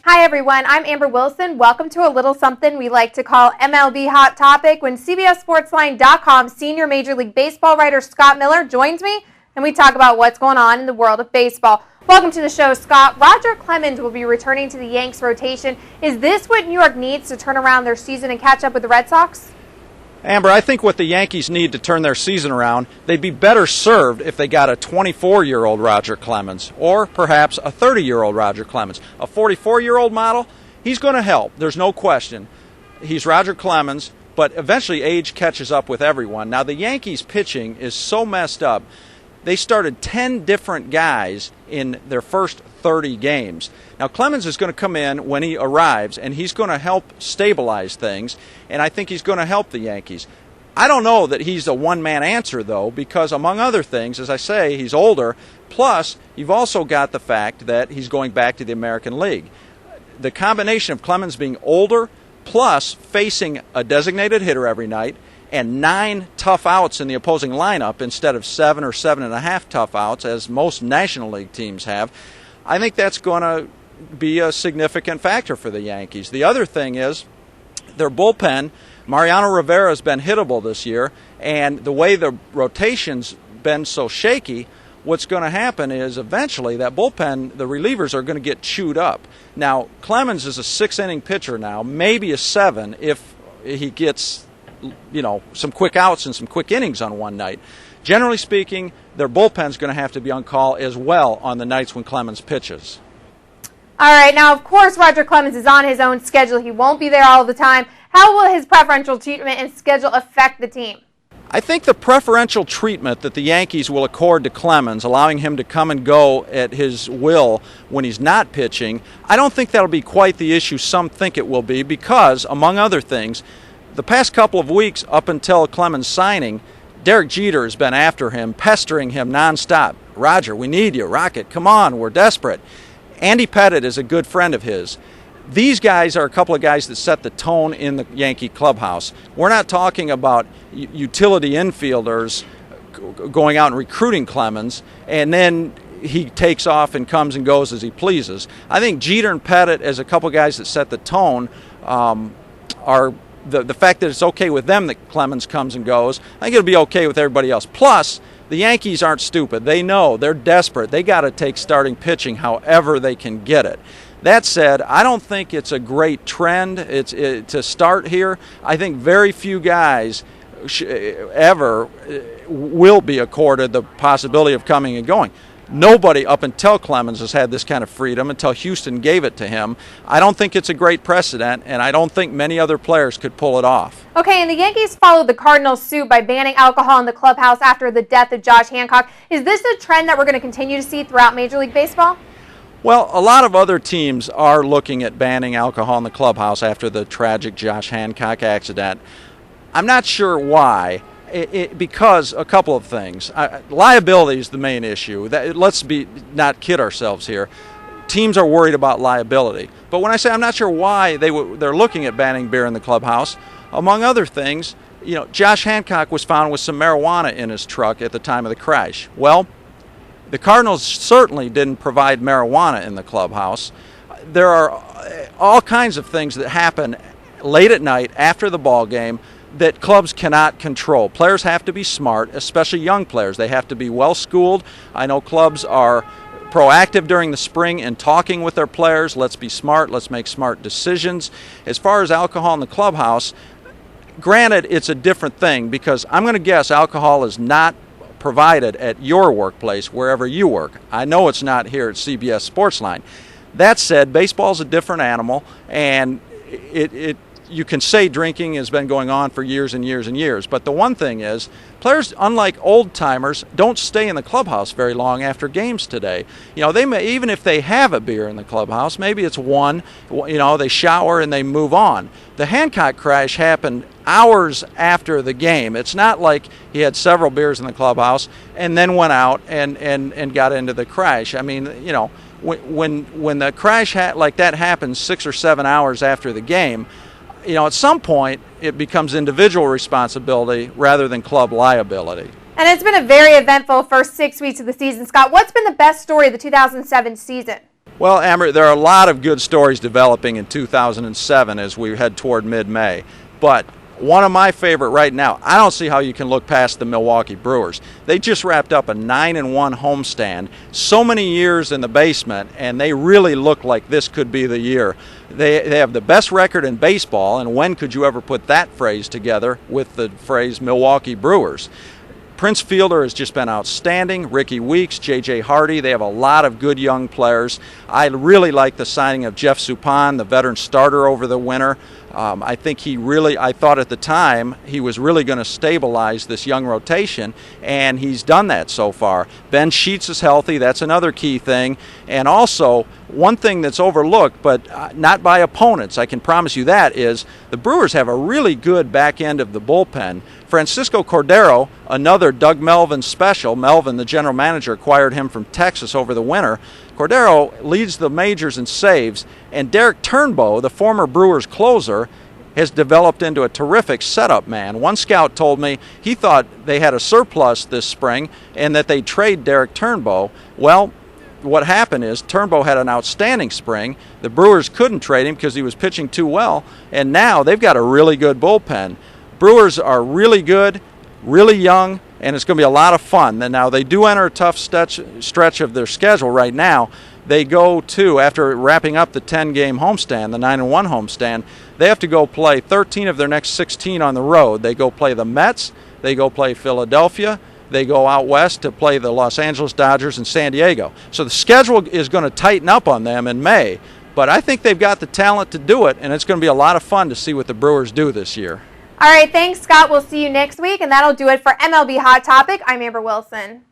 Hi everyone, I'm Amber Wilson. Welcome to a little something we like to call MLB Hot Topic, when CBSSportsLine.com senior Major League Baseball writer Scott Miller joins me and we talk about what's going on in the world of baseball. Welcome to the show, Scott. Roger Clemens will be returning to the Yanks rotation. Is this what New York needs to turn around their season and catch up with the Red Sox? Amber, I think what the Yankees need to turn their season around, they'd be better served if they got a 24-year-old Roger Clemens, or perhaps a 30-year-old Roger Clemens. A 44-year-old model, he's going to help, there's no question. He's Roger Clemens, but eventually age catches up with everyone. Now, the Yankees' pitching is so messed up. They started 10 different guys in their first 30 games. Now, Clemens is going to come in when he arrives, and he's going to help stabilize things, and I think he's going to help the Yankees. I don't know that he's a one-man answer, though, because among other things, as I say, he's older, plus you've also got the fact that he's going back to the American League. The combination of Clemens being older, plus facing a designated hitter every night, and 9 tough outs in the opposing lineup instead of 7 or 7.5 tough outs, as most National League teams have, I think that's going to be a significant factor for the Yankees. The other thing is their bullpen. Mariano Rivera has been hittable this year, and the way the rotation's been so shaky, what's going to happen is eventually that bullpen, the relievers are going to get chewed up. Now, Clemens is a 6-inning pitcher now, maybe a 7 if he gets some quick outs and some quick innings on one night. Generally speaking, their bullpen's going to have to be on call as well on the nights when Clemens pitches. All right, now, of course, Roger Clemens is on his own schedule. He won't be there all the time. How will his preferential treatment and schedule affect the team? I think the preferential treatment that the Yankees will accord to Clemens, allowing him to come and go at his will when he's not pitching, I don't think that'll be quite the issue some think it will be because, among other things, the past couple of weeks up until Clemens' signing, Derek Jeter has been after him, pestering him nonstop. Roger, we need you. Rocket, come on, we're desperate. Andy Pettitte is a good friend of his. These guys are a couple of guys that set the tone in the Yankee clubhouse. We're not talking about utility infielders going out and recruiting Clemens, and then he takes off and comes and goes as he pleases. I think Jeter and Pettitte, as a couple of guys that set the tone, are the fact that it's okay with them that Clemens comes and goes. I think it'll be okay with everybody else. Plus, the Yankees aren't stupid. They know they're desperate. They got to take starting pitching however they can get it. That said, I don't think it's a great trend to start here. I think very few guys ever will be accorded the possibility of coming and going. Nobody up until Clemens has had this kind of freedom until Houston gave it to him. I don't think it's a great precedent, and I don't think many other players could pull it off. Okay, and the Yankees followed the Cardinals' suit by banning alcohol in the clubhouse after the death of Josh Hancock. Is this a trend that we're going to continue to see throughout Major League Baseball? Well, a lot of other teams are looking at banning alcohol in the clubhouse after the tragic Josh Hancock accident. I'm not sure why. Because a couple of things. Liability is the main issue. Let's not kid ourselves here. Teams are worried about liability. But when I say I'm not sure why they're looking at banning beer in the clubhouse, among other things, Josh Hancock was found with some marijuana in his truck at the time of the crash. Well, the Cardinals certainly didn't provide marijuana in the clubhouse. There are all kinds of things that happen late at night after the ball game that clubs cannot control. Players have to be smart, especially young players. They have to be well schooled. I know clubs are proactive during the spring in talking with their players. Let's be smart. Let's make smart decisions. As far as alcohol in the clubhouse, granted, it's a different thing because I'm going to guess alcohol is not provided at your workplace, wherever you work. I know it's not here at CBS Sportsline. That said, baseball's a different animal, and you can say drinking has been going on for years and years and years, but the one thing is, players, unlike old-timers, don't stay in the clubhouse very long after games today. They may, even if they have a beer in the clubhouse, maybe it's one, they shower and they move on. The Hancock crash happened hours after the game. It's not like he had several beers in the clubhouse and then went out and got into the crash. I mean, when the crash like that happens 6 or 7 hours after the game, at some point it becomes individual responsibility rather than club liability. And it's been a very eventful first 6 weeks of the season. Scott, what's been the best story of the 2007 season? Well, Amber, there are a lot of good stories developing in 2007 as we head toward mid-May. But one of my favorite right now, I don't see how you can look past the Milwaukee Brewers. They just wrapped up a 9-1 homestand, so many years in the basement, and they really look like this could be the year. They have the best record in baseball, and when could you ever put that phrase together with the phrase Milwaukee Brewers? Prince Fielder has just been outstanding. Ricky Weeks, J.J. Hardy, they have a lot of good young players. I really like the signing of Jeff Suppan, the veteran starter over the winter. I think I thought at the time he was really going to stabilize this young rotation, and he's done that so far. Ben Sheets is healthy. That's another key thing. And also, one thing that's overlooked, but not by opponents, I can promise you that, is the Brewers have a really good back end of the bullpen. Francisco Cordero, another Doug Melvin special. Melvin, the general manager, acquired him from Texas over the winter. Cordero leads the majors in saves, and Derek Turnbow, the former Brewers closer, has developed into a terrific setup man. One scout told me he thought they had a surplus this spring and that they'd trade Derek Turnbow. Well, what happened is Turnbow had an outstanding spring. The Brewers couldn't trade him because he was pitching too well, and now they've got a really good bullpen. Brewers are really good, really young, and it's going to be a lot of fun. And now they do enter a tough stretch of their schedule right now. They go to, after wrapping up the 10-game homestand, the 9-1 homestand, they have to go play 13 of their next 16 on the road. They go play the Mets, they go play Philadelphia, they go out west to play the Los Angeles Dodgers and San Diego. So the schedule is going to tighten up on them in May, but I think they've got the talent to do it, and it's going to be a lot of fun to see what the Brewers do this year. All right, thanks, Scott. We'll see you next week, and that'll do it for MLB Hot Topic. I'm Amber Wilson.